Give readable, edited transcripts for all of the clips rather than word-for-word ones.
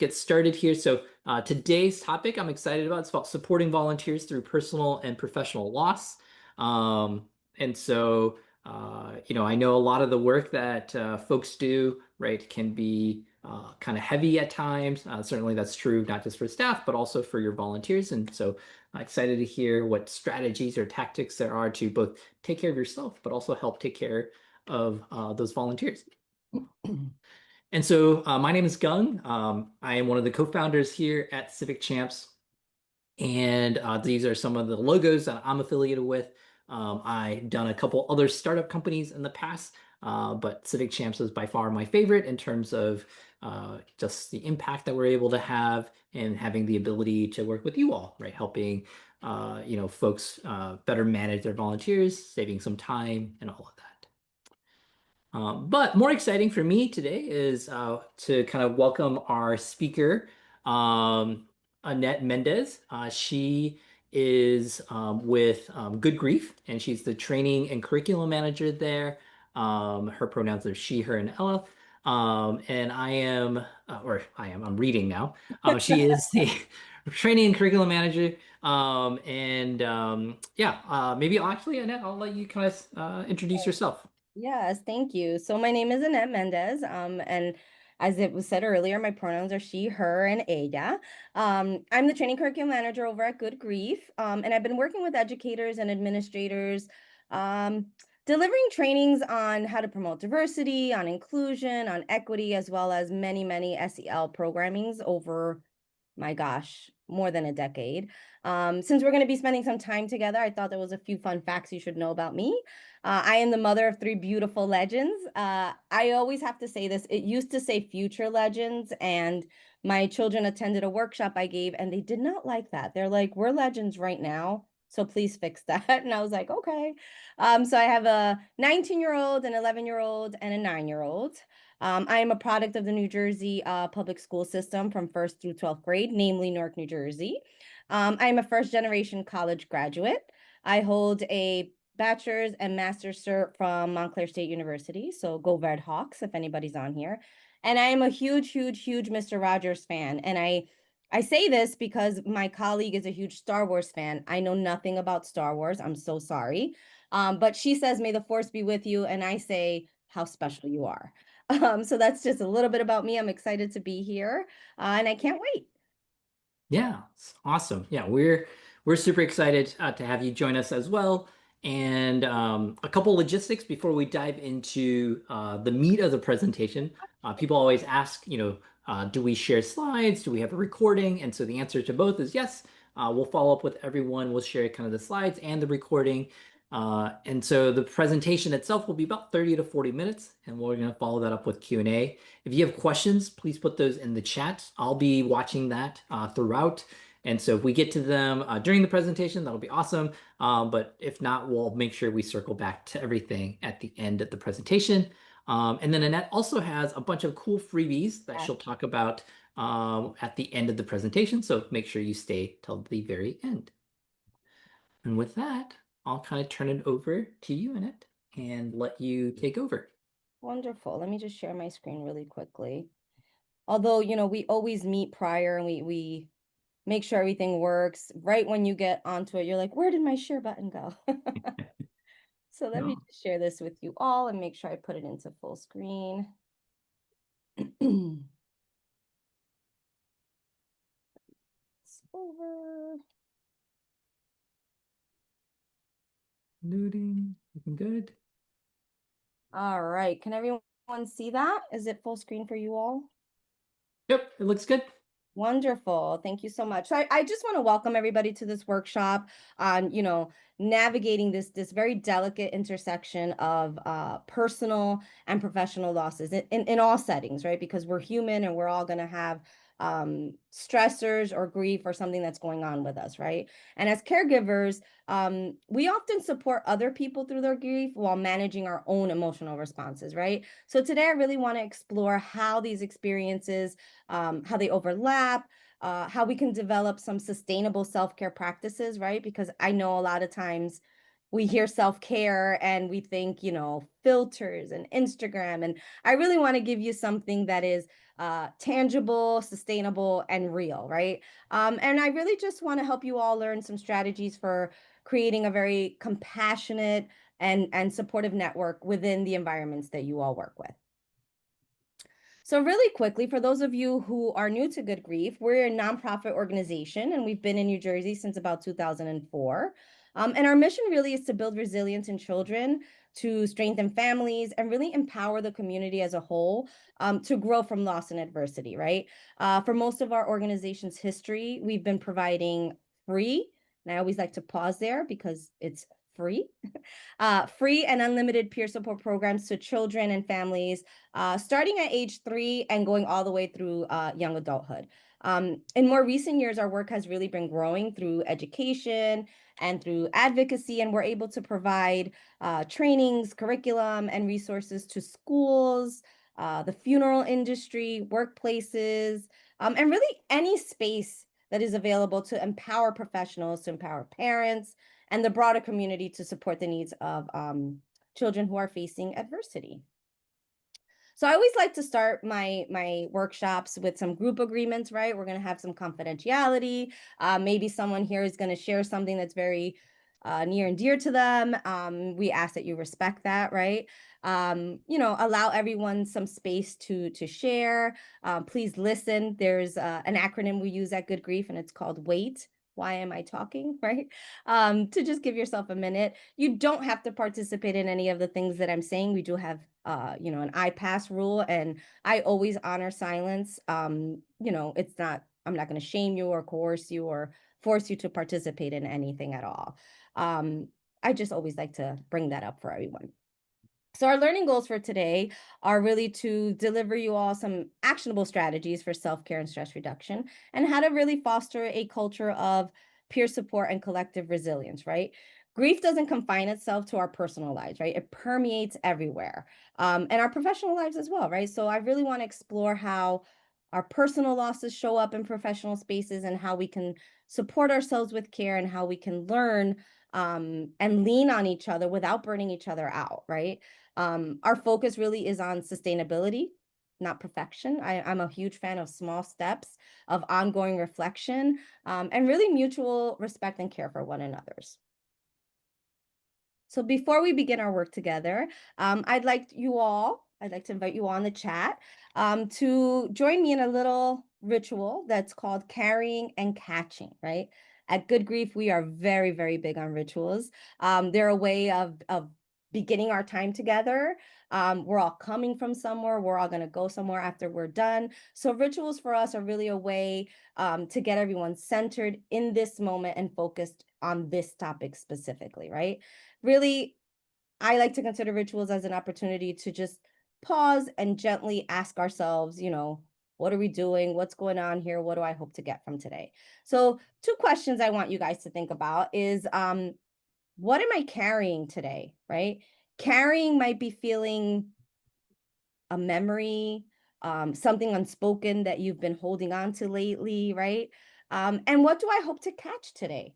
get started here. So today's topic I'm excited about. It's about supporting volunteers through personal and professional loss. And so, I know a lot of the work that folks do, right, can be kind of heavy at times. Certainly that's true, not just for staff, but also for your volunteers. And so I'm excited to hear what strategies or tactics there are to both take care of yourself, but also help take care of those volunteers. And so my name is Gung. I am one of the co-founders here at Civic Champs. And these are some of the logos that I'm affiliated with. I've done a couple other startup companies in the past, but Civic Champs is by far my favorite in terms of just the impact that we're able to have and having the ability to work with you all, right? Helping, folks better manage their volunteers, saving some time and all of that. But more exciting for me today is to kind of welcome our speaker, Annette Mendez. She is with Good Grief, and she's the training and curriculum manager there. Her pronouns are she, her, and Ella. And I'm reading now. She is the training and curriculum manager. Maybe actually, Annette, I'll let you kind of introduce yourself. Yes, thank you. So my name is Annette Mendez, and as it was said earlier, my pronouns are she, her, and ella. I'm the training curriculum manager over at Good Grief, and I've been working with educators and administrators, um, delivering trainings on how to promote diversity, on inclusion, on equity, as well as many, many SEL programmings over, my gosh, more than a decade. Since we're going to be spending some time together, I thought there was a few fun facts you should know about me. I am the mother of three beautiful legends. I always have to say this. It used to say future legends, and my children attended a workshop I gave, and they did not like that. They're like, we're legends right now, so please fix that. And I was like, okay. So I have a 19-year-old, an 11-year-old, and a 9-year-old. I am a product of the New Jersey public school system from 1st through 12th grade, namely Newark, New Jersey. I am a first-generation college graduate. I hold a bachelor's and master's cert from Montclair State University. So go Red Hawks if anybody's on here. And I am a huge, huge, huge Mr. Rogers fan. And I say this because my colleague is a huge Star Wars fan. I know nothing about Star Wars. I'm so sorry. But she says, may the force be with you. And I say, how special you are. So that's just a little bit about me. I'm excited to be here, and I can't wait. Yeah, it's awesome. Yeah, we're super excited to have you join us as well. And a couple logistics before we dive into the meat of the presentation. People always ask, do we share slides? Do we have a recording? And so the answer to both is yes. We'll follow up with everyone. We'll share kind of the slides and the recording. And so the presentation itself will be about 30 to 40 minutes, and we're going to follow that up with Q&A. If you have questions, please put those in the chat. I'll be watching that throughout. And so if we get to them during the presentation, that'll be awesome. But if not, we'll make sure we circle back to everything at the end of the presentation. And then Annette also has a bunch of cool freebies that she'll talk about at the end of the presentation. So make sure you stay till the very end. And with that, I'll kind of turn it over to you, Annette, and let you take over. Wonderful. Let me just share my screen really quickly. Although, we always meet prior and we make sure everything works. Right when you get onto it, you're like, where did my share button go? So let me No. just share this with you all and make sure I put it into full screen. It's over. Loading, looking good. All right. Can everyone see that? Is it full screen for you all? Yep, it looks good. Wonderful. Thank you so much. So I just want to welcome everybody to this workshop on, navigating this very delicate intersection of personal and professional losses in all settings, right? Because we're human and we're all going to have stressors or grief or something that's going on with us, right? And as caregivers, we often support other people through their grief while managing our own emotional responses, right? So today I really want to explore how these experiences how they overlap, how we can develop some sustainable self-care practices, right? Because I know a lot of times we hear self-care and we think, filters and Instagram. And I really want to give you something that is tangible, sustainable, and real, right? And I really just want to help you all learn some strategies for creating a very compassionate and supportive network within the environments that you all work with. So, really quickly, for those of you who are new to Good Grief, we're a nonprofit organization and we've been in New Jersey since about 2004. And our mission really is to build resilience in children, to strengthen families, and really empower the community as a whole to grow from loss and adversity, right? For most of our organization's history, we've been providing free, and I always like to pause there because it's free free and unlimited peer support programs to children and families, starting at age 3 and going all the way through young adulthood. In more recent years, our work has really been growing through education and through advocacy, and we're able to provide trainings, curriculum, and resources to schools, the funeral industry, workplaces, and really any space that is available to empower professionals, to empower parents, and the broader community to support the needs of children who are facing adversity. So I always like to start my workshops with some group agreements, right? We're going to have some confidentiality. Maybe someone here is going to share something that's very near and dear to them. We ask that you respect that, right? Allow everyone some space to share. Please listen. There's an acronym we use at Good Grief, and it's called WAIT. Why am I talking? Right? To just give yourself a minute. You don't have to participate in any of the things that I'm saying. We do have an I pass rule, and I always honor silence. It's not, I'm not going to shame you or coerce you or force you to participate in anything at all. Um, I just always like to bring that up for everyone. So our learning goals for today are really to deliver you all some actionable strategies for self-care and stress reduction and how to really foster a culture of peer support and collective resilience, right? Grief doesn't confine itself to our personal lives, right? It permeates everywhere, and our professional lives as well, right? So I really want to explore how our personal losses show up in professional spaces and how we can support ourselves with care and how we can learn and lean on each other without burning each other out, right? Our focus really is on sustainability, not perfection. I'm a huge fan of small steps, of ongoing reflection, and really mutual respect and care for one another's. So before we begin our work together, I'd like to invite you all in the chat to join me in a little ritual that's called carrying and catching, right? At Good Grief, we are very, very big on rituals. They're a way of beginning our time together. We're all coming from somewhere. We're all going to go somewhere after we're done. So rituals for us are really a way to get everyone centered in this moment and focused on this topic specifically, right? Really, I like to consider rituals as an opportunity to just pause and gently ask ourselves, what are we doing? What's going on here? What do I hope to get from today? So, two questions I want you guys to think about is what am I carrying today, right? Carrying might be feeling a memory, something unspoken that you've been holding on to lately, right? And what do I hope to catch today?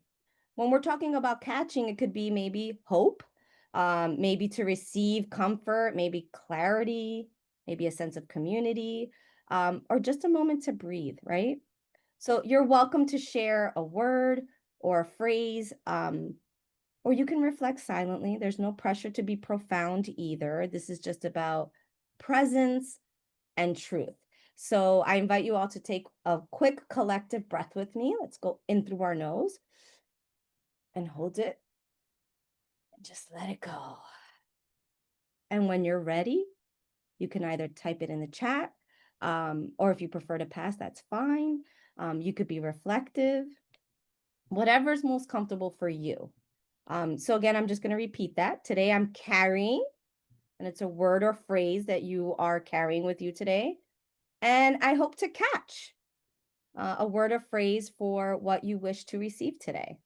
When we're talking about catching, it could be maybe hope, maybe to receive comfort, maybe clarity, maybe a sense of community, or just a moment to breathe, right? So you're welcome to share a word or a phrase, or you can reflect silently. There's no pressure to be profound either. This is just about presence and truth. So I invite you all to take a quick collective breath with me. Let's go in through our nose and hold it and just let it go. And when you're ready, you can either type it in the chat, or if you prefer to pass, that's fine. You could be reflective, whatever's most comfortable for you. So again, I'm just going to repeat that. Today I'm carrying, and it's a word or phrase that you are carrying with you today. And I hope to catch a word or phrase for what you wish to receive today.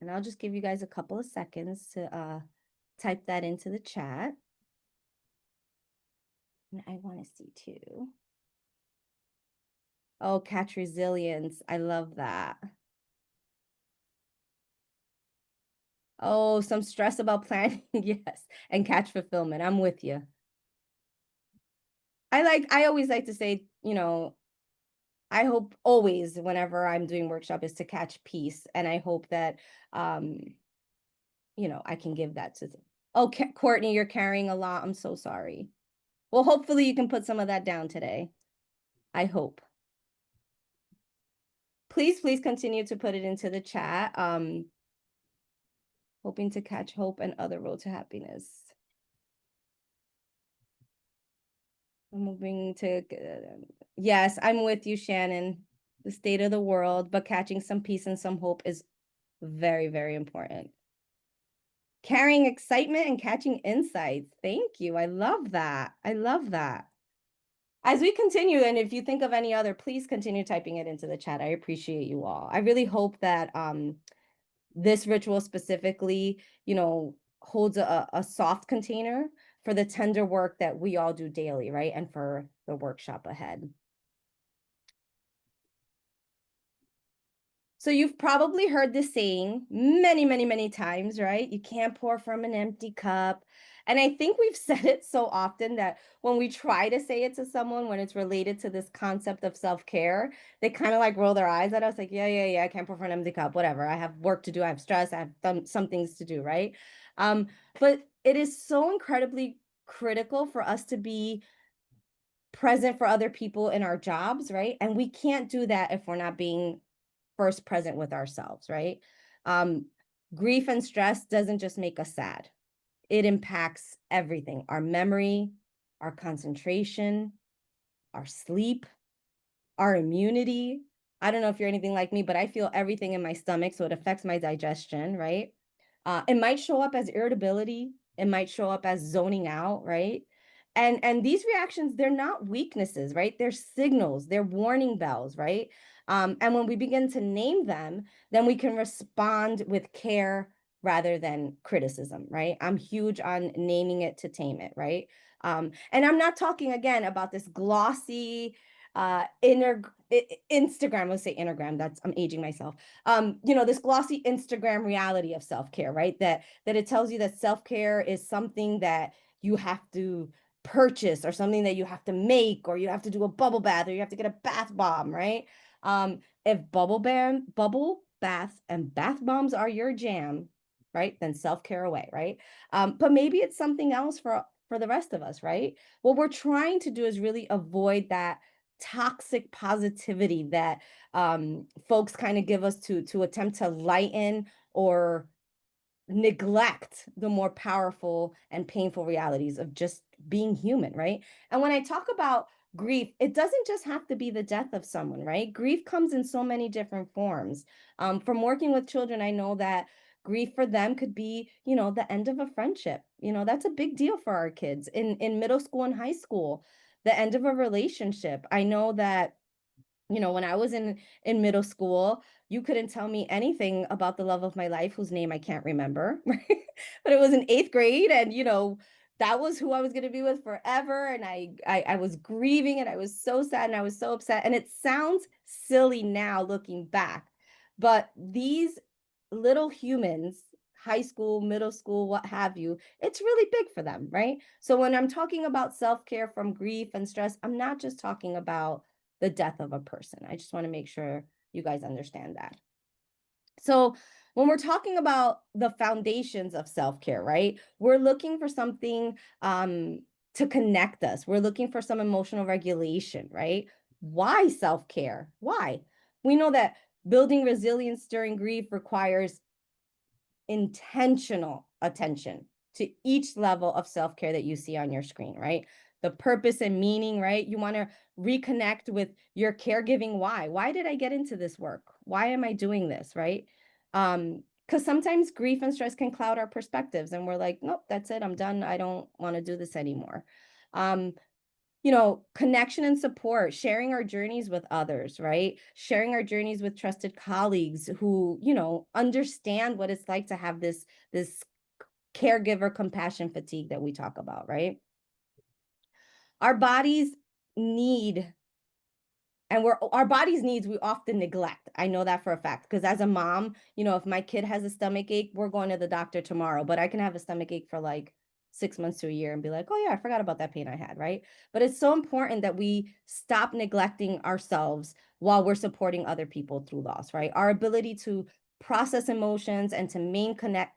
And I'll just give you guys a couple of seconds to type that into the chat. And I want to see too. Oh, catch resilience. I love that. Oh, some stress about planning. Yes. And catch fulfillment. I'm with you. I always like to say, I hope always whenever I'm doing workshop is to catch peace. And I hope that, um, I can give that to, oh, Courtney, you're carrying a lot. I'm so sorry. Well, hopefully you can put some of that down today. I hope. Please continue to put it into the chat. Hoping to catch hope and other road to happiness. I'm moving to, yes, I'm with you, Shannon. The state of the world, but catching some peace and some hope is very, very important. Carrying excitement and catching insights. Thank you. I love that. I love that. As we continue, and if you think of any other, please continue typing it into the chat. I appreciate you all. I really hope that this ritual specifically, holds a soft container for the tender work that we all do daily, right? And for the workshop ahead. So you've probably heard this saying many, many, many times, right? You can't pour from an empty cup. And I think we've said it so often that when we try to say it to someone when it's related to this concept of self-care, they kind of like roll their eyes at us like, yeah, I can't pour from an empty cup, whatever. I have work to do, I have stress, I have some things to do, right? But it is so incredibly critical for us to be present for other people in our jobs, right? And we can't do that if we're not being first present with ourselves, right? Um, Grief and stress doesn't just make us sad. It impacts everything, our memory, our concentration, our sleep, our immunity. I don't know if you're anything like me, but I feel everything in my stomach, so it affects my digestion, right? It might show up as irritability. It might show up as zoning out, right? And these reactions, they're not weaknesses, right? They're signals, they're warning bells, right? And when we begin to name them, then we can respond with care rather than criticism, right? I'm huge on naming it to tame it, right? And I'm not talking again about this glossy, inner Instagram, let's say Instagram, that's, I'm aging myself. This glossy Instagram reality of self-care, right? That it tells you that self-care is something that you have to purchase or something that you have to make, or you have to do a bubble bath, or you have to get a bath bomb, right? If bubble bath and bath bombs are your jam, right? Then self-care away, right? But maybe it's something else for the rest of us, right? What we're trying to do is really avoid that toxic positivity that folks kind of give us to attempt to lighten or neglect the more powerful and painful realities of just being human, right? And when I talk about grief, it doesn't just have to be the death of someone, right? Grief comes in so many different forms. From working with children, I know that grief for them could be, the end of a friendship. That's a big deal for our kids in middle school and high school, the end of a relationship. I know that when I was in middle school, you couldn't tell me anything about the love of my life, whose name I can't remember, right? But it was in 8th grade, and that was who I was going to be with forever. And I was grieving, and I was so sad, and I was so upset. And it sounds silly now looking back, but these little humans, high school, middle school, what have you, it's really big for them, right? So when I'm talking about self-care from grief and stress, I'm not just talking about the death of a person. I just want to make sure you guys understand that. So when we're talking about the foundations of self-care, right? We're looking for something to connect us. We're looking for some emotional regulation, right? Why self-care? Why? We know that building resilience during grief requires intentional attention to each level of self-care that you see on your screen, right? The purpose and meaning, right? You want to reconnect with your caregiving why. Why did I get into this work? Why am I doing this, right? Because sometimes grief and stress can cloud our perspectives, and we're like, nope, that's it, I'm done. I don't want to do this anymore. Connection and support, sharing our journeys with others, right? Sharing our journeys with trusted colleagues who, understand what it's like to have this caregiver compassion fatigue that we talk about, right? Our bodies need, and our bodies needs we often neglect. I know that for a fact, because as a mom, if my kid has a stomach ache, we're going to the doctor tomorrow, but I can have a stomach ache for like 6 months to a year and be like, oh yeah, I forgot about that pain I had, right? But it's so important that we stop neglecting ourselves while we're supporting other people through loss, right? Our ability to process emotions and to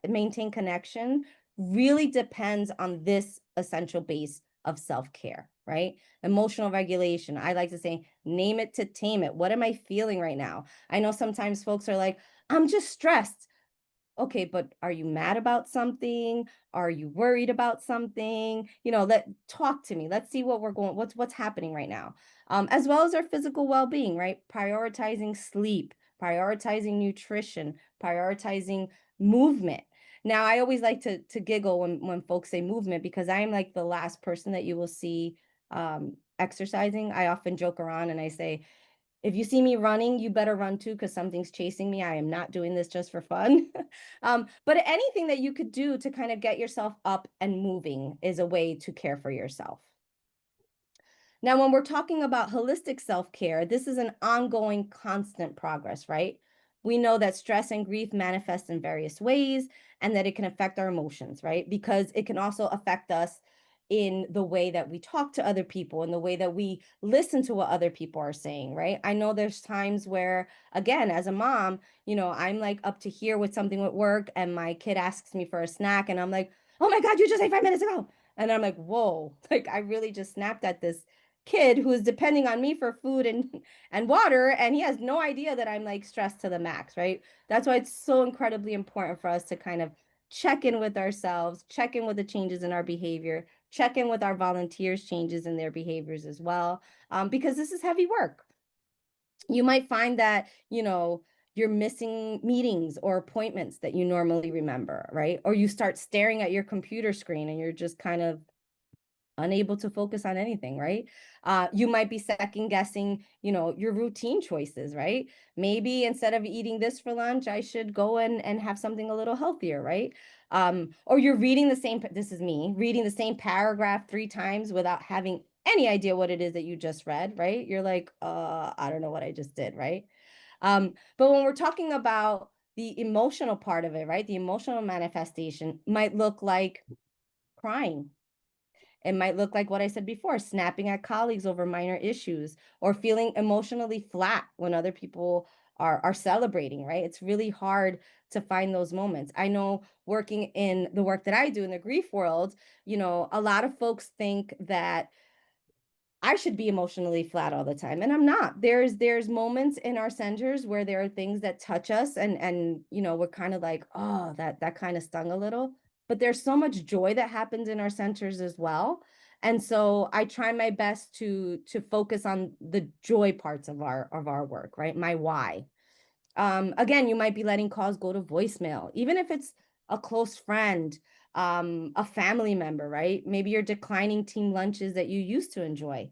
maintain connection really depends on this essential base of self-care, right? Emotional regulation. I like to say, name it to tame it. What am I feeling right now? I know sometimes folks are like, I'm just stressed. Okay, but are you mad about something? Are you worried about something? Let talk to me. Let's see what we're going, what's happening right now. As well as our physical well-being, right? Prioritizing sleep, prioritizing nutrition, prioritizing movement. Now, I always like to giggle when folks say movement because I am like the last person that you will see exercising. I often joke around and I say, if you see me running, you better run too because something's chasing me. I am not doing this just for fun. But anything that you could do to kind of get yourself up and moving is a way to care for yourself. Now, when we're talking about holistic self care, this is an ongoing, constant progress, right? We know that stress and grief manifest in various ways and that it can affect our emotions, right? Because it can also affect us in the way that we talk to other people, in the way that we listen to what other people are saying, right? I know there's times where, again, as a mom, I'm like up to here with something with work and my kid asks me for a snack and I'm like, oh my God, you just ate 5 minutes ago. And I'm like, whoa, like I really just snapped at this kid who is depending on me for food and water, and he has no idea that I'm like stressed to the max, right? That's why it's so incredibly important for us to kind of check in with ourselves, check in with the changes in our behavior, check in with our volunteers changes in their behaviors as well, because this is heavy work. You might find that you're missing meetings or appointments that you normally remember, right? Or you start staring at your computer screen and you're just kind of unable to focus on anything, right? You might be second guessing, your routine choices, right? Maybe instead of eating this for lunch, I should go and have something a little healthier, right? Or you're reading the same, this is me, reading the same paragraph 3 times without having any idea what it is that you just read, right? You're like, I don't know what I just did, right? But when we're talking about the emotional part of it, right? The emotional manifestation might look like crying. It might look like what I said before, snapping at colleagues over minor issues or feeling emotionally flat when other people are celebrating, right? It's really hard to find those moments. I know working in the work that I do in the grief world, a lot of folks think that I should be emotionally flat all the time, and I'm not. There's moments in our centers where there are things that touch us and we're kind of like, oh, that kind of stung a little. But there's so much joy that happens in our centers as well. And so I try my best to focus on the joy parts of our work, right? My why. Again, you might be letting calls go to voicemail, even if it's a close friend, a family member, right? Maybe you're declining team lunches that you used to enjoy.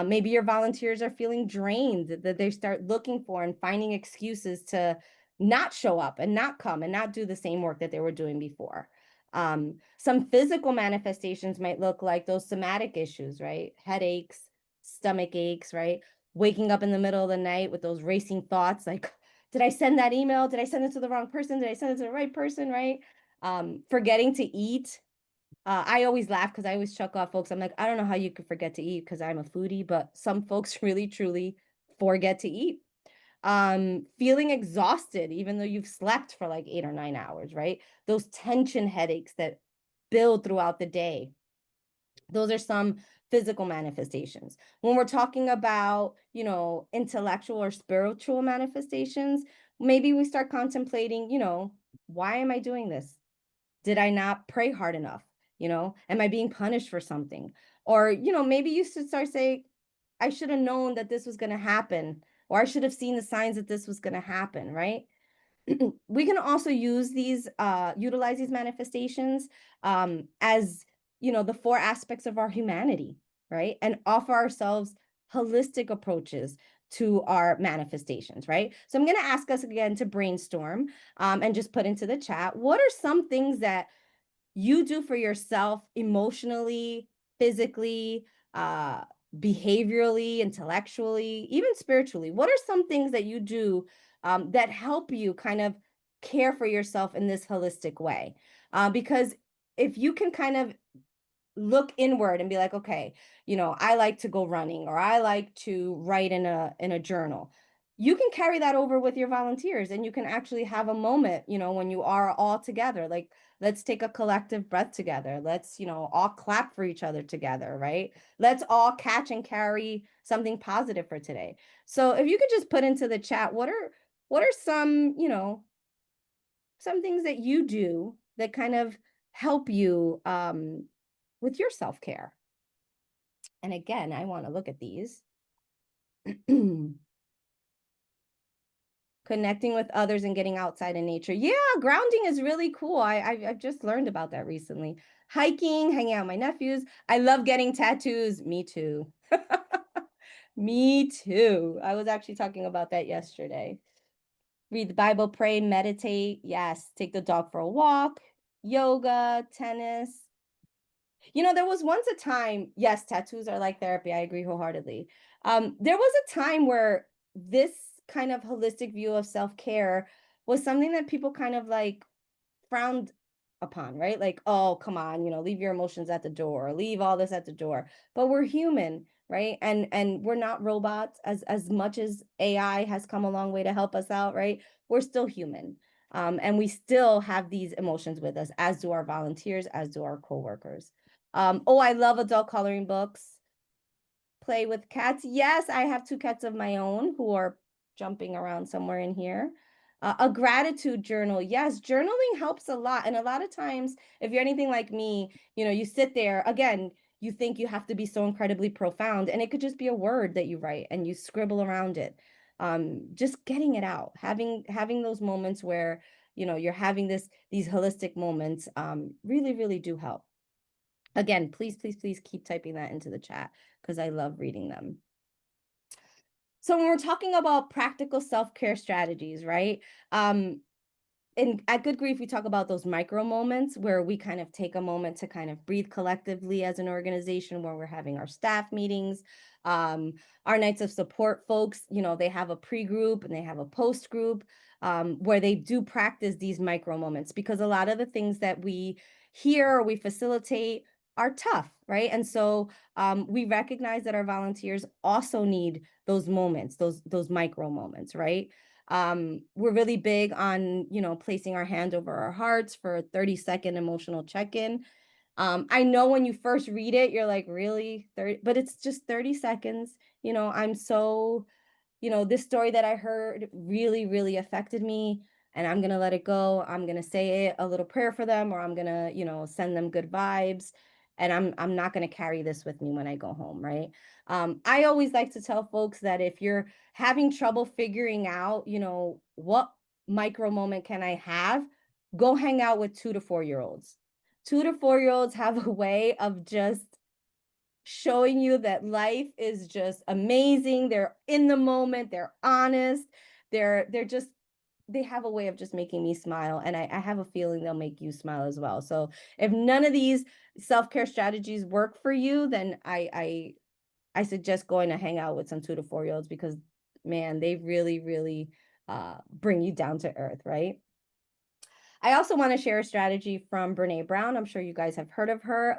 Maybe your volunteers are feeling drained, that they start looking for and finding excuses to not show up and not come and not do the same work that they were doing before. Some physical manifestations might look like those somatic issues, right? Headaches, stomach aches, right? Waking up in the middle of the night with those racing thoughts like, did I send that email? Did I send it to the wrong person? Did I send it to the right person, right? Forgetting to eat, I always laugh because I always chuck off folks. I'm like, I don't know how you could forget to eat because I'm a foodie, but some folks really truly forget to eat. Feeling exhausted, even though you've slept for like 8 or 9 hours, right? Those tension headaches that build throughout the day. Those are some physical manifestations. When we're talking about, intellectual or spiritual manifestations, maybe we start contemplating, why am I doing this? Did I not pray hard enough? Am I being punished for something? Or, maybe you should start saying, I should have known that this was going to happen, or I should have seen the signs that this was going to happen, right? We can also utilize these manifestations as, the 4 aspects of our humanity, right? And offer ourselves holistic approaches to our manifestations, right? So I'm going to ask us again to brainstorm and just put into the chat, what are some things that you do for yourself emotionally, physically, uh, behaviorally, intellectually, even spiritually? What are some things that you do that help you kind of care for yourself in this holistic way? Because if you can kind of look inward and be like, okay, I like to go running, or I like to write in a journal. You can carry that over with your volunteers, and you can actually have a moment, when you are all together, like, let's take a collective breath together. Let's, all clap for each other together, right? Let's all catch and carry something positive for today. So if you could just put into the chat, what are some, some things that you do that kind of help you with your self-care. And again, I want to look at these. Connecting with others and getting outside in nature. Yeah, grounding is really cool. I've just learned about that recently. Hiking, hanging out with my nephews. I love getting tattoos. Me too. Me too. I was actually talking about that yesterday. Read the Bible, pray, meditate. Yes, take the dog for a walk. Yoga, tennis. There was once a time, yes, tattoos are like therapy. I agree wholeheartedly. There was a time where this kind of holistic view of self-care was something that people kind of like frowned upon, right? Like, oh, come on, leave your emotions at the door, leave all this at the door. But we're human, right? And we're not robots. As much as AI has come a long way to help us out, right? We're still human. And we still have these emotions with us, as do our volunteers, as do our coworkers. Oh, I love adult coloring books. Play with cats. Yes, I have two cats of my own who are jumping around somewhere in here. A gratitude journal. Yes, journaling helps a lot. And a lot of times, if you're anything like me, you sit there again, you think you have to be so incredibly profound, and it could just be a word that you write and you scribble around it. Just getting it out, having those moments where, you're having these holistic moments, really, really do help. Again, please, please, please keep typing that into the chat because I love reading them. So when we're talking about practical self-care strategies, right? And at Good Grief, we talk about those micro moments where we kind of take a moment to kind of breathe collectively as an organization, where we're having our staff meetings, um, our nights of support. Folks, they have a pre-group and they have a post-group, where they do practice these micro moments, because a lot of the things that we hear or we facilitate are tough, right? And so we recognize that our volunteers also need those moments, those micro moments, right? We're really big on, placing our hand over our hearts for a 30-second emotional check-in. I know when you first read it, you're like, really? 30? But it's just 30 seconds. I'm so, this story that I heard really, really affected me, and I'm going to let it go. I'm going to say a little prayer for them, or I'm going to, send them good vibes. And I'm not going to carry this with me when I go home, right? I always like to tell folks that if you're having trouble figuring out, what micro moment can I have, go hang out with 2 to 4 year olds. 2 to 4 year olds have a way of just showing you that life is just amazing. They're in the moment, they're honest, they're just, they have a way of just making me smile. And I have a feeling they'll make you smile as well. So if none of these self-care strategies work for you, then I suggest going to hang out with some 2 to 4 year olds, because man, they really, really bring you down to earth, right? I also want to share a strategy from Brene Brown. I'm sure you guys have heard of her.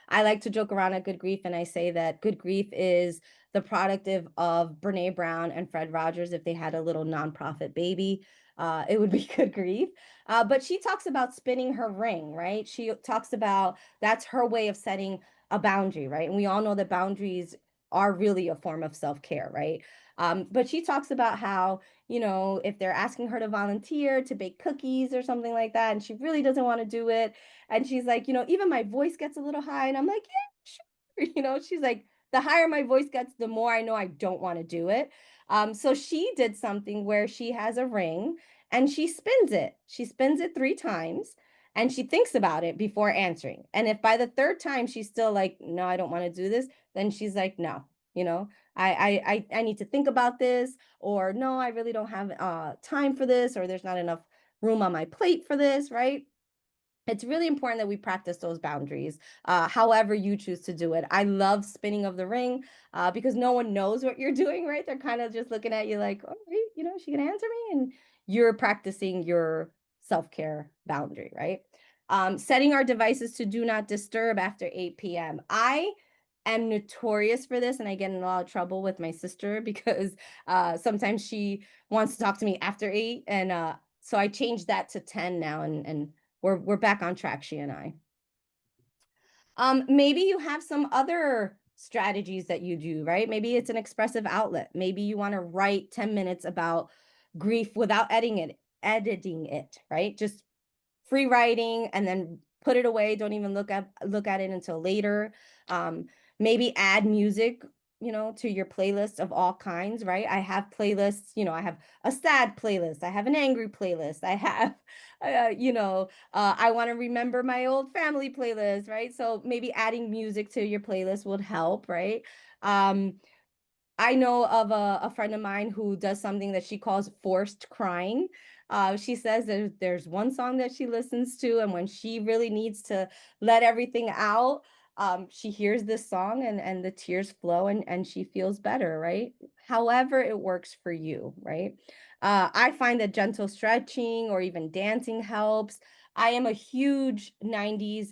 I like to joke around at Good Grief, and I say that Good Grief is the product of Brene Brown and Fred Rogers. If they had a little nonprofit baby, it would be Good Grief. But she talks about spinning her ring, right? She talks about that's her way of setting a boundary, right? And we all know that boundaries are really a form of self-care, right? But she talks about how, if they're asking her to volunteer to bake cookies or something like that, and she really doesn't want to do it. And she's like, even my voice gets a little high. And I'm like, yeah, sure. She's like, the higher my voice gets, the more I know I don't want to do it. So she did something where she has a ring and she spins it. She spins it 3 times and she thinks about it before answering. And if by the third time she's still like, no, I don't want to do this, then she's like, no, I need to think about this, or no, I really don't have time for this, or there's not enough room on my plate for this, right? It's really important that we practice those boundaries, however you choose to do it. I love spinning of the ring because no one knows what you're doing, right? They're kind of just looking at you like, all right, is she gonna answer me? And you're practicing your self-care boundary, right? Setting our devices to do not disturb after 8 p.m. I am notorious for this, and I get in a lot of trouble with my sister because sometimes she wants to talk to me after 8, and so I changed that to 10 now, and we're back on track, she and I. Maybe you have some other strategies that you do, right? Maybe it's an expressive outlet. Maybe you want to write 10 minutes about grief without editing it, right? Just free writing and then put it away. Don't even look at it until later. Um, Maybe add music, to your playlist of all kinds, right? I have playlists, I have a sad playlist, I have an angry playlist, I have, I want to remember my old family playlist, right? So maybe adding music to your playlist would help, right? Um, I know of a friend of mine who does something that she calls forced crying. She says there's one song that she listens to, and when she really needs to let everything out, she hears this song and the tears flow and she feels better, right? However, it works for you, right? I find that gentle stretching or even dancing helps. I am a huge 90s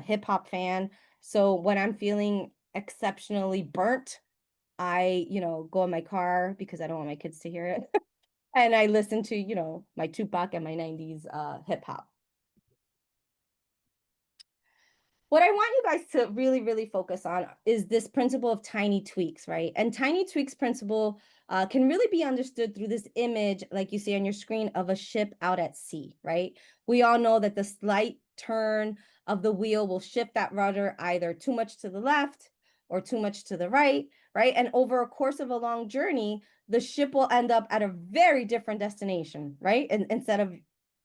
hip hop fan. So when I'm feeling exceptionally burnt, I, go in my car because I don't want my kids to hear it. And I listen to, my Tupac and my 90s hip hop. What I want you guys to really, really focus on is this principle of tiny tweaks, right? And tiny tweaks principle can really be understood through this image, like you see on your screen, of a ship out at sea, right? We all know that the slight turn of the wheel will shift that rudder either too much to the left or too much to the right, right? And over a course of a long journey, the ship will end up at a very different destination, right? And instead of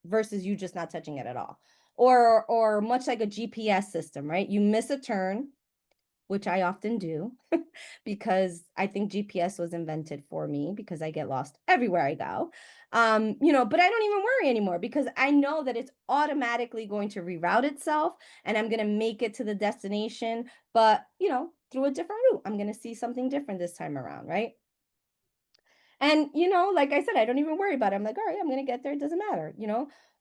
versus you just not touching it at all, or much like a GPS system, right? You miss a turn, which I often do because I think GPS was invented for me because I get lost everywhere I go. But I don't even worry anymore because I know that it's automatically going to reroute itself and I'm going to make it to the destination, but through a different route. I'm going to see something different this time around, right? And, like I said, I don't even worry about it. I'm like, all right, I'm going to get there. It doesn't matter,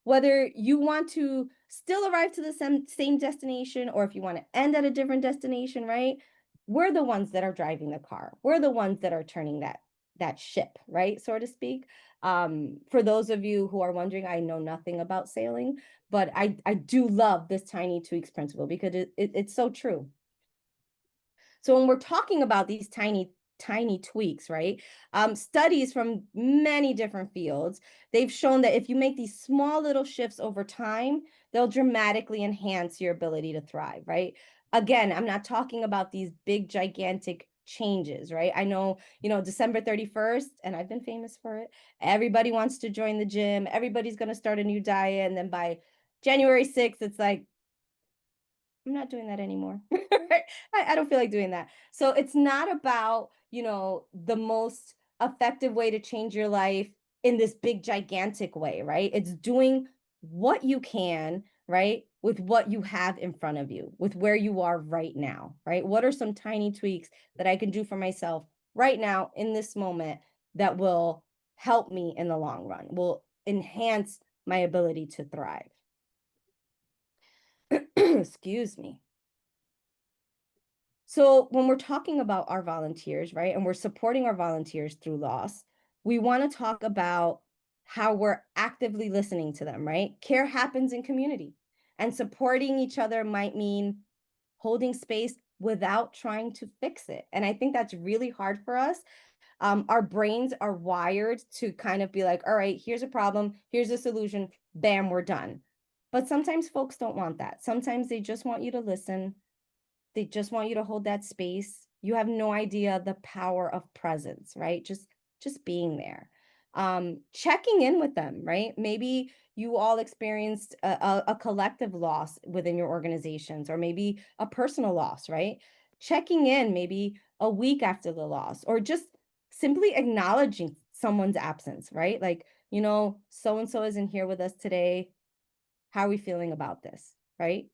whether you want to still arrive to the same destination or if you want to end at a different destination, right? We're the ones that are driving the car. We're the ones that are turning that ship, right? So to speak. For those of you who are wondering, I know nothing about sailing, but I do love this tiny tweaks principle because it's so true. So when we're talking about these tiny tweaks, right? Studies from many different fields, they've shown that if you make these small little shifts over time, they'll dramatically enhance your ability to thrive, right? Again, I'm not talking about these big, gigantic changes, right? I know, December 31st, and I've been famous for it. Everybody wants to join the gym. Everybody's going to start a new diet. And then by January 6th, it's like, I'm not doing that anymore. I don't feel like doing that. So it's not about, the most effective way to change your life in this big, gigantic way, right? It's doing what you can, right? With what you have in front of you, with where you are right now, right? What are some tiny tweaks that I can do for myself right now in this moment that will help me in the long run, will enhance my ability to thrive? Excuse me. So when we're talking about our volunteers, right, and we're supporting our volunteers through loss, we want to talk about how we're actively listening to them, right? Care happens in community, and supporting each other might mean holding space without trying to fix it. And I think that's really hard for us. Our brains are wired to kind of be like, all right, here's a problem, here's a solution, bam, we're done. But sometimes folks don't want that. Sometimes they just want you to listen, they just want you to hold that space. You have no idea the power of presence, right? Just being there. Checking in with them, right? Maybe you all experienced a collective loss within your organizations, or maybe a personal loss, right? Checking in maybe a week after the loss, or just simply acknowledging someone's absence, right? Like, so and so isn't here with us today. How are we feeling about this, right?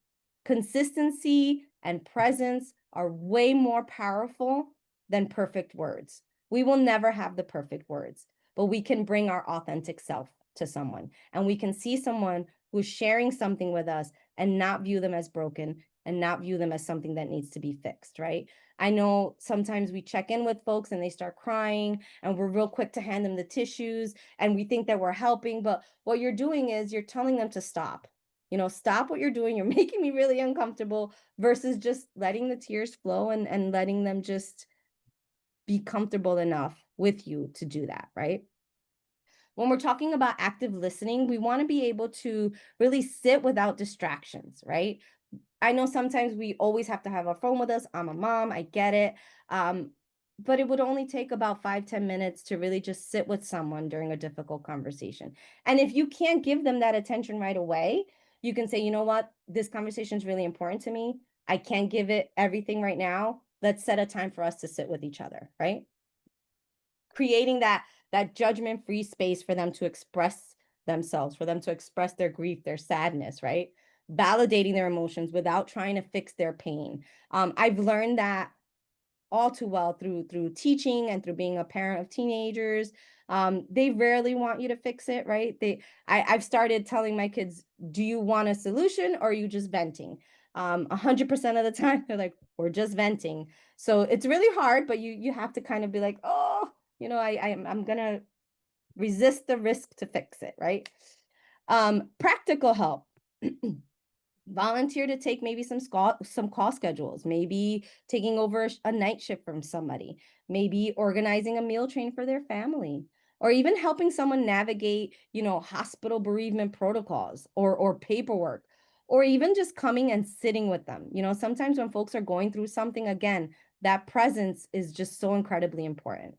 Consistency and presence are way more powerful than perfect words. We will never have the perfect words, but we can bring our authentic self to someone, and we can see someone who's sharing something with us and not view them as broken and not view them as something that needs to be fixed, right? I know sometimes we check in with folks and they start crying and we're real quick to hand them the tissues and we think that we're helping, but what you're doing is you're telling them to stop. Stop what you're doing. You're making me really uncomfortable versus just letting the tears flow and letting them just be comfortable enough with you to do that, right? When we're talking about active listening, we want to be able to really sit without distractions, right? I know sometimes we always have to have our phone with us. I'm a mom, I get it. Um, but it would only take about 5-10 minutes to really just sit with someone during a difficult conversation. And if you can't give them that attention right away, you can say, you know what, this conversation is really important to me. I can't give it everything right now. Let's set a time for us to sit with each other, right? Creating that judgment-free space for them to express themselves, for them to express their grief, their sadness, right? Validating their emotions without trying to fix their pain. I've learned that all too well through teaching and through being a parent of teenagers. They rarely want you to fix it, right? I've started telling my kids, do you want a solution or are you just venting? 100% of the time they're like, we're just venting. So it's really hard, but you have to kind of be like, oh, I'm gonna resist the risk to fix it, right? Practical help. Volunteer to take maybe some call schedules, maybe taking over a night shift from somebody, maybe organizing a meal train for their family, or even helping someone navigate, hospital bereavement protocols or paperwork, or even just coming and sitting with them. Sometimes when folks are going through something, again, that presence is just so incredibly important.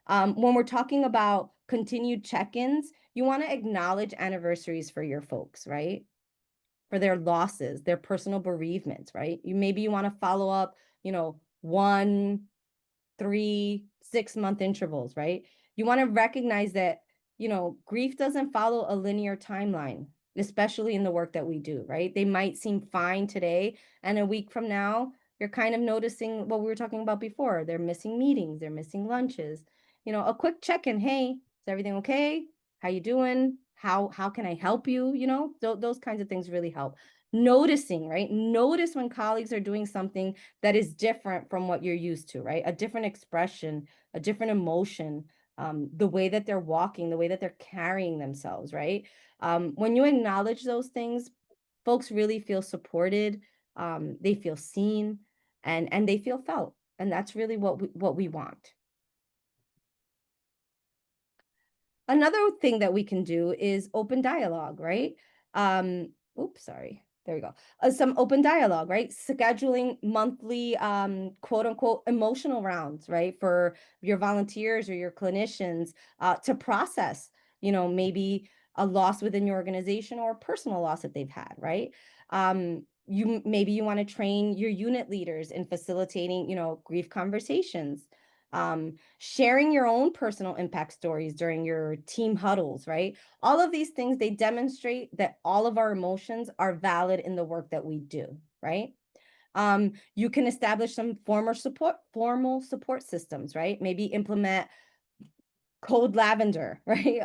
When we're talking about continued check-ins, you want to acknowledge anniversaries for your folks, right? For their losses, their personal bereavements, right? You want to follow up, 1, 3, 6 month intervals, right? You want to recognize that, grief doesn't follow a linear timeline, especially in the work that we do, right? They might seem fine today, and a week from now, you're kind of noticing what we were talking about before. They're missing meetings, they're missing lunches. A quick check-in. Hey, is everything okay? How you doing? How can I help you? Those kinds of things really help. Noticing, right? Notice when colleagues are doing something that is different from what you're used to, right? A different expression, a different emotion, the way that they're walking, the way that they're carrying themselves, right? When you acknowledge those things, folks really feel supported, they feel seen, and they feel felt, and that's really what we want. Another thing that we can do is open dialogue, right? Oops, sorry. There we go. Some open dialogue, right? Scheduling monthly, quote unquote, emotional rounds, right? For your volunteers or your clinicians to process, maybe a loss within your organization or a personal loss that they've had, right? You want to train your unit leaders in facilitating, grief conversations, sharing your own personal impact stories during your team huddles, right? All of these things, they demonstrate that all of our emotions are valid in the work that we do, right? You can establish some formal support systems, right? Maybe implement code lavender, right?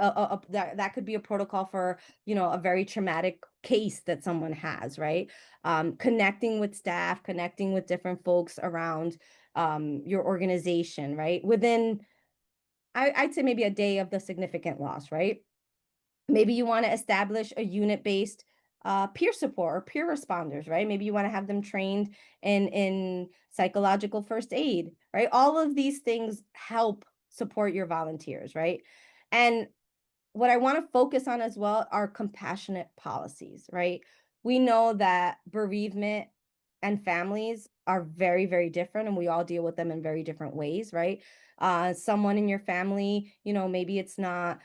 That could be a protocol for, a very traumatic case that someone has, right? Connecting with staff, connecting with different folks around your organization, right? Within, I'd say maybe a day of the significant loss, right? Maybe you want to establish a unit-based peer support or peer responders, right? Maybe you want to have them trained in psychological first aid, right? All of these things help support your volunteers, right? And what I want to focus on as well are compassionate policies, right? We know that bereavement and families are very, very different, and we all deal with them in very different ways, right? Someone in your family, maybe it's not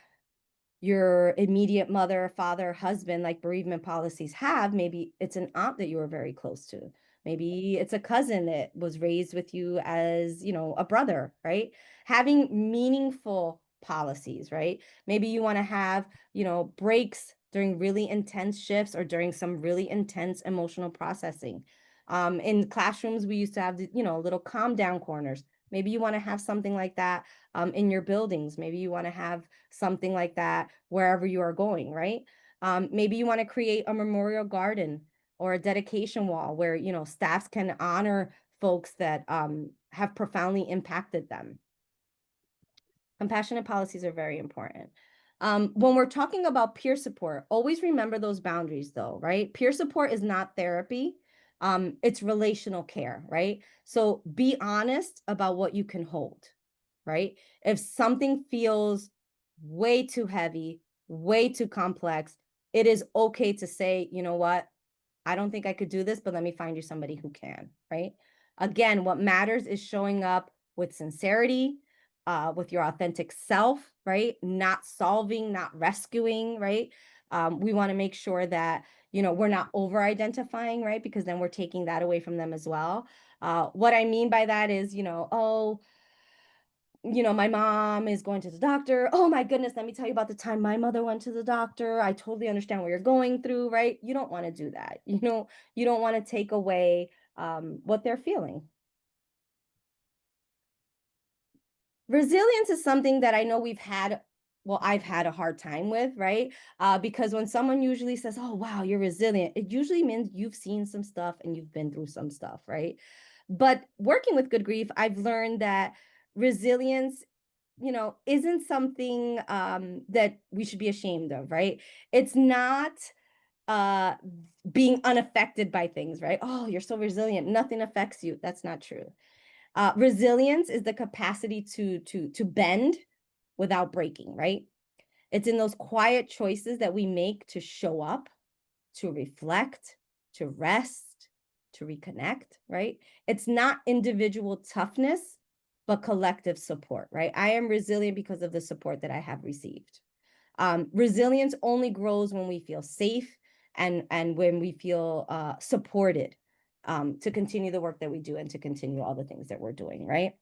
your immediate mother, father, husband, like bereavement policies have. Maybe it's an aunt that you were very close to. Maybe it's a cousin that was raised with you as, a brother, right? Having meaningful policies, right? Maybe you want to have, breaks during really intense shifts or during some really intense emotional processing. In classrooms, we used to have, little calm down corners. Maybe you want to have something like that in your buildings. Maybe you want to have something like that wherever you are going, right? Maybe you want to create a memorial garden or a dedication wall where, staffs can honor folks that have profoundly impacted them. Compassionate policies are very important. When we're talking about peer support, always remember those boundaries though, right? Peer support is not therapy. It's relational care, right? So be honest about what you can hold, right? If something feels way too heavy, way too complex, it is okay to say, you know what? I don't think I could do this, but let me find you somebody who can, right? Again, what matters is showing up with sincerity, with your authentic self, right? Not solving, not rescuing, right? We want to make sure that, we're not over identifying, right? Because then we're taking that away from them as well. What I mean by that is, oh, my mom is going to the doctor. Oh my goodness, let me tell you about the time my mother went to the doctor. I totally understand what you're going through, right? You don't want to do that. You don't want to take away what they're feeling. Resilience is something that I know I've had a hard time with, right? Because when someone usually says, "Oh, wow, you're resilient," it usually means you've seen some stuff and you've been through some stuff, right? But working with Good Grief, I've learned that resilience isn't something that we should be ashamed of, right? It's not uh being unaffected by things, right? Oh, you're so resilient, nothing affects you. That's not true. Resilience is the capacity to bend without breaking, right? It's in those quiet choices that we make to show up, to reflect, to rest, to reconnect, right? It's not individual toughness, but collective support, right? I am resilient because of the support that I have received. Resilience only grows when we feel safe and when we feel supported to continue the work that we do and to continue all the things that we're doing, right?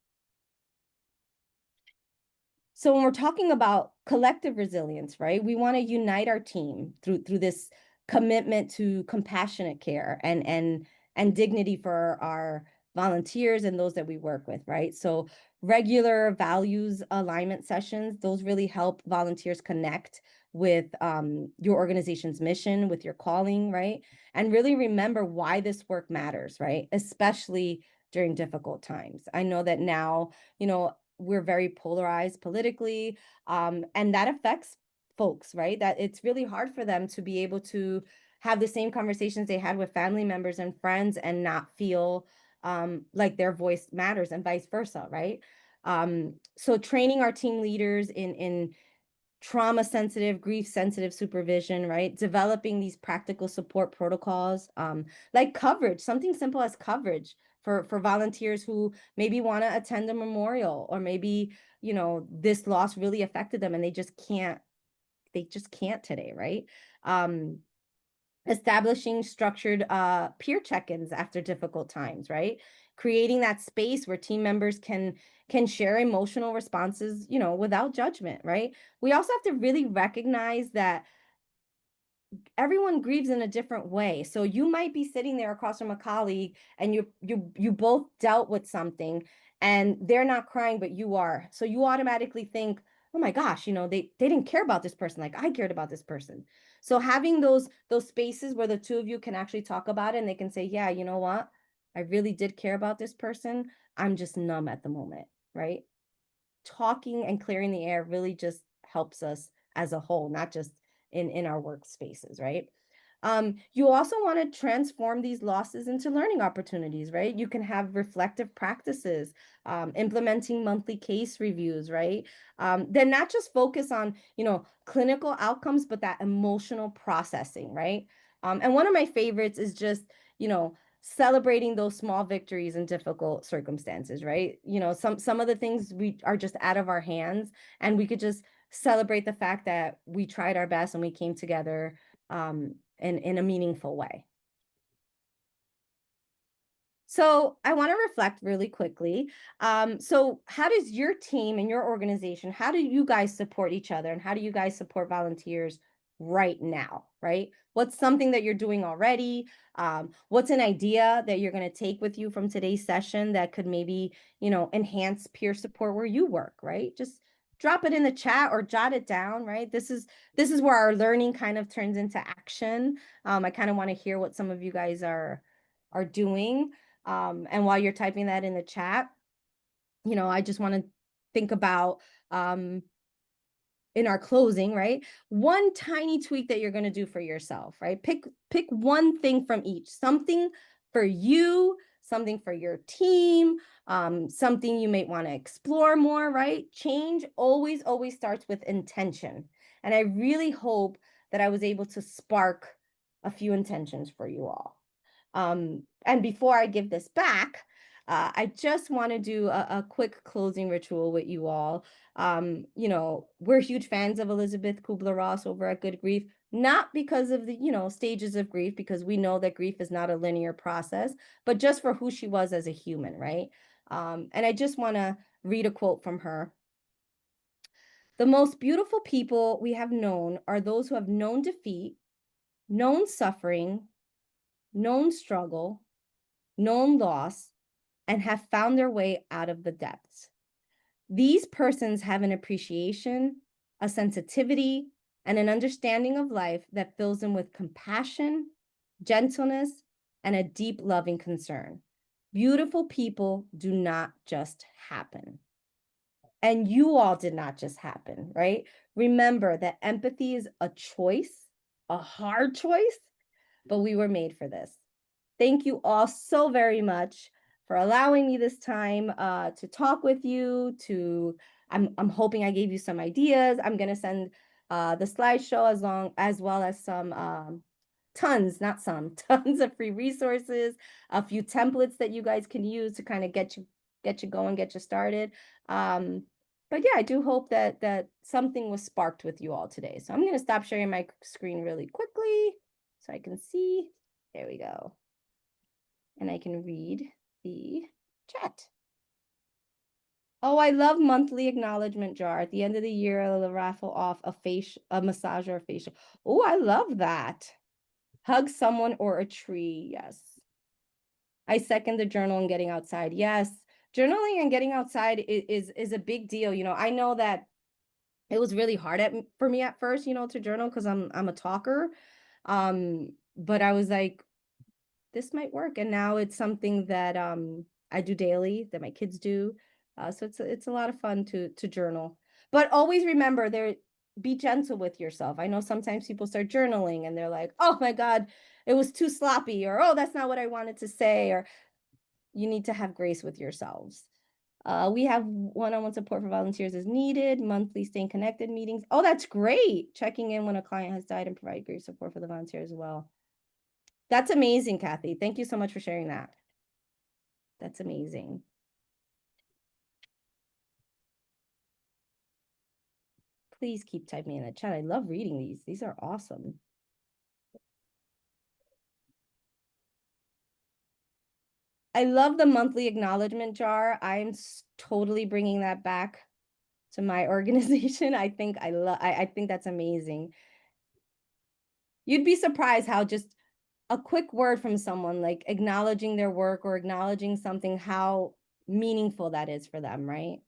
So when we're talking about collective resilience, right, we want to unite our team through this commitment to compassionate care and dignity for our volunteers and those that we work with, right? So regular values alignment sessions, those really help volunteers connect with your organization's mission, with your calling, right? And really remember why this work matters, right? Especially during difficult times. I know that now, we're very polarized politically, and that affects folks, right? That it's really hard for them to be able to have the same conversations they had with family members and friends and not feel like their voice matters and vice versa, right? So training our team leaders in trauma sensitive, grief sensitive supervision, right? Developing these practical support protocols, like coverage, something simple as coverage for volunteers who maybe want to attend a memorial, or maybe, this loss really affected them and they just can't today, right? Um, Establishing structured peer check-ins after difficult times, right? Creating that space where team members can share emotional responses, without judgment, right? We also have to really recognize that everyone grieves in a different way. So you might be sitting there across from a colleague and you both dealt with something and they're not crying but you are. So you automatically think, "Oh my gosh, they didn't care about this person like I cared about this person." So having those spaces where the two of you can actually talk about it and they can say, "Yeah, you know what? I really did care about this person. I'm just numb at the moment," right? Talking and clearing the air really just helps us as a whole, not just in our workspaces, right? You also want to transform these losses into learning opportunities, right? You can have reflective practices, implementing monthly case reviews, right? Then not just focus on, clinical outcomes, but that emotional processing, right? And one of my favorites is just, you know, celebrating those small victories in difficult circumstances, right? Some of the things we are just out of our hands, and we could just celebrate the fact that we tried our best and we came together in a meaningful way. So I want to reflect really quickly. So how does your team and your organization, how do you guys support each other and how do you guys support volunteers right now, right? What's something that you're doing already? What's an idea that you're going to take with you from today's session that could maybe, enhance peer support where you work, right? Just drop it in the chat or jot it down, right? This is where our learning kind of turns into action. I kind of want to hear what some of you guys are doing. And while you're typing that in the chat, I just want to think about in our closing, right? One tiny tweak that you're going to do for yourself, right? Pick one thing from each. Something for you, something for your team, something you may want to explore more, right? Change always starts with intention. And I really hope that I was able to spark a few intentions for you all. And before I give this back, I just want to do a quick closing ritual with you all. We're huge fans of Elizabeth Kubler-Ross over at Good Grief, not because of the, stages of grief, because we know that grief is not a linear process, but just for who she was as a human, right? And I just want to read a quote from her. The most beautiful people we have known are those who have known defeat, known suffering, known struggle, known loss, and have found their way out of the depths. These persons have an appreciation, a sensitivity, and an understanding of life that fills them with compassion, gentleness, and a deep loving concern. Beautiful people do not just happen. And you all did not just happen, right? Remember that empathy is a choice, a hard choice, but we were made for this. Thank you all so very much for allowing me this time to talk with you. I'm hoping I gave you some ideas. I'm gonna send the slideshow as well as some tons, not some, tons of free resources, a few templates that you guys can use to kind of get you going, get you started. But yeah, I do hope that something was sparked with you all today. So I'm gonna stop sharing my screen really quickly so I can see. There we go. And I can read the chat. Oh, I love monthly acknowledgement jar. At the end of the year, I'll raffle off a massage or a facial. Oh, I love that. Hug someone or a tree. Yes. I second the journal and getting outside. Yes. Journaling and getting outside is a big deal. I know that it was really hard for me at first, to journal because I'm a talker. But I was like, this might work. And now it's something that I do daily, that my kids do. So it's a lot of fun to journal. But always remember, be gentle with yourself. I know sometimes people start journaling and they're like, oh my God, it was too sloppy, or oh, that's not what I wanted to say, or you need to have grace with yourselves. We have one-on-one support for volunteers as needed, monthly staying connected meetings. Oh, that's great. Checking in when a client has died and provide grief support for the volunteers as well. That's amazing, Kathy. Thank you so much for sharing that. That's amazing. Please keep typing in the chat. I love reading these. These are awesome. I love the monthly acknowledgement jar. I'm totally bringing that back to my organization. I think I think that's amazing. You'd be surprised how just a quick word from someone, like acknowledging their work or acknowledging something, how meaningful that is for them, right?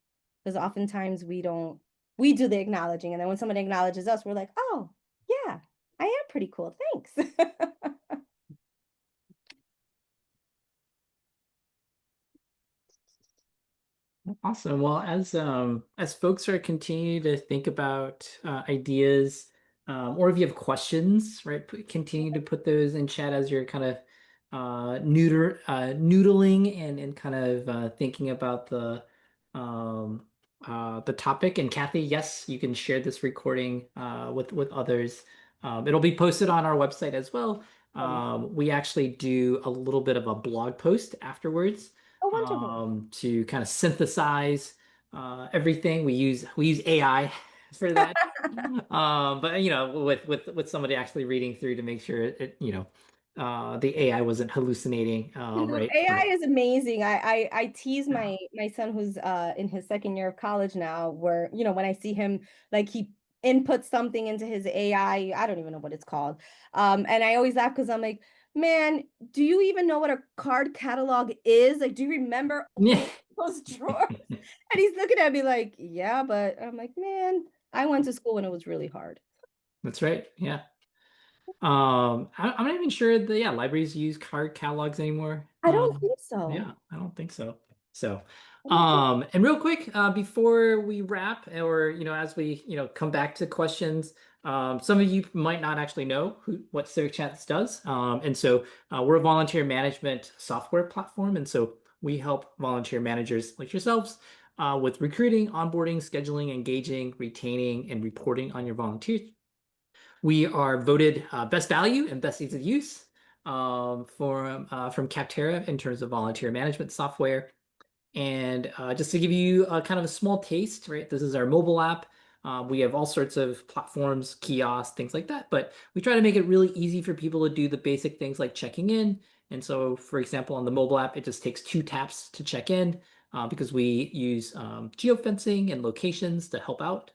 Because oftentimes we do the acknowledging, and then when somebody acknowledges us, we're like, oh yeah, I am pretty cool, thanks. Awesome. Well, as folks are continuing to think about ideas, or if you have questions, right, continue to put those in chat as you're kind of noodling and kind of thinking about the topic. And Kathy, yes, you can share this recording with others. It'll be posted on our website as well. We actually do a little bit of a blog post afterwards Oh, wonderful. to kind of synthesize everything. We use AI for that. But with somebody actually reading through to make sure the AI wasn't hallucinating, Look, right? AI is amazing. I tease my son who's in his second year of college now, where when I see him, like, he inputs something into his AI, I don't even know what it's called. And I always laugh because I'm like, man, do you even know what a card catalog is? Like, do you remember Yeah. opening those drawers. And he's looking at me like, yeah, but I'm like, man, I went to school and it was really hard. That's right. Yeah. I'm not even sure that yeah, libraries use card catalogs anymore. I don't think so. Yeah, I don't think so. So, I don't think and real quick, before we wrap, or as we come back to questions, some of you might not actually know what Civic Chats does. And so we're a volunteer management software platform, and so we help volunteer managers like yourselves with recruiting, onboarding, scheduling, engaging, retaining, and reporting on your volunteers. We are voted best value and best ease of use from Capterra in terms of volunteer management software. And just to give you a kind of a small taste, right? This is our mobile app. We have all sorts of platforms, kiosks, things like that, but we try to make it really easy for people to do the basic things like checking in. And so, for example, on the mobile app, it just takes 2 taps to check in because we use geofencing and locations to help out.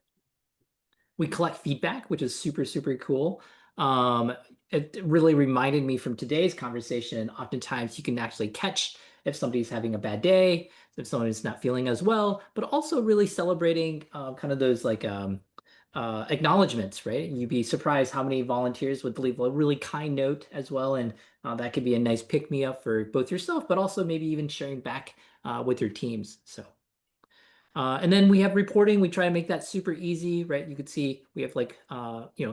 We collect feedback, which is super, super cool. Um, it really reminded me from today's conversation. Oftentimes, you can actually catch if somebody's having a bad day, if someone is not feeling as well, but also really celebrating kind of those like acknowledgments, right? You'd be surprised how many volunteers would leave a really kind note as well, and that could be a nice pick me up for both yourself, but also maybe even sharing back with your teams. So. And then we have reporting. We try to make that super easy, right? You could see we have like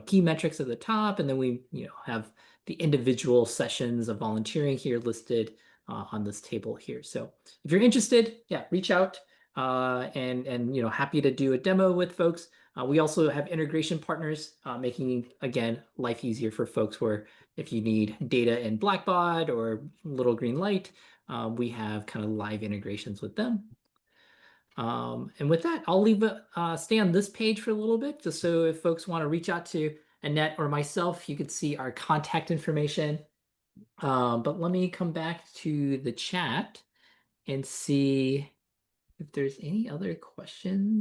key metrics at the top, and then we have the individual sessions of volunteering here listed on this table here. So if you're interested, yeah, reach out and happy to do a demo with folks. We also have integration partners making again life easier for folks where if you need data in Blackbaud or Little Green Light, we have kind of live integrations with them. And with that, I'll leave it stay on this page for a little bit, just so if folks want to reach out to Annette or myself, you could see our contact information. But let me come back to the chat and see if there's any other questions.